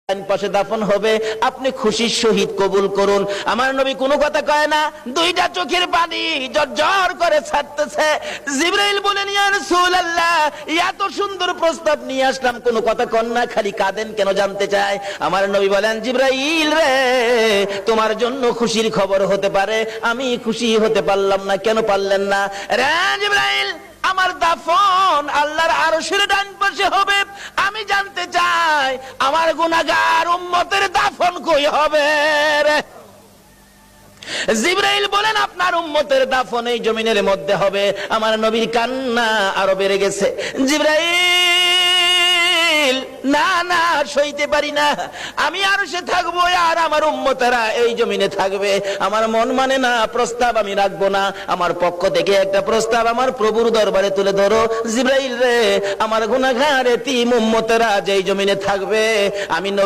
পাশে দাফন হবে, আপনি খুশির সহিত কবুল করুন। আমার নবী কোনো কথা কয় না, দুইটা চোখের পানি ঝরঝর করে ছাড়তেছে। জিবরাইল বলেন, ইয়া রাসূলুল্লাহ, এত সুন্দর প্রস্তাব নিয়ে আসলাম, কোনো কথা কন না, খালি কাঁদেন কেন জানতে চায়। আমার নবী বলেন, জিবরাইল রে, তোমার জন্য খুশির খবর হতে পারে, আমি খুশি হতে পারলাম না। কেন পারলেন না? রে জিবরাইল, আমার দাফন আল্লাহর আরশের ডান পাশে হবে। আমি জানতে চাই আমার গুনাহগার উম্মতের দাফন কই হবে রে? জিবরাইল বলেন, আপনার উম্মতের দাফন এই জমিনের মধ্যে হবে। আমার নবীর কান্না আরো বেড়ে গেছে। জিবরাইল, না না, সইতে পারি না, আমি আরশে থাকবো আর আমার উম্মতেরা এই জমিনে থাকবে। আমার মন মানে না, প্রস্তাব আমি রাখবো না। আমার পক্ষ থেকে একটা প্রস্তাব আমার প্রভুর দরবারে তুলে ধরো। জিবরাইল রে, আমার গুনাহগার এতিম উম্মতেরা যেই জমিনে থাকবে, আমি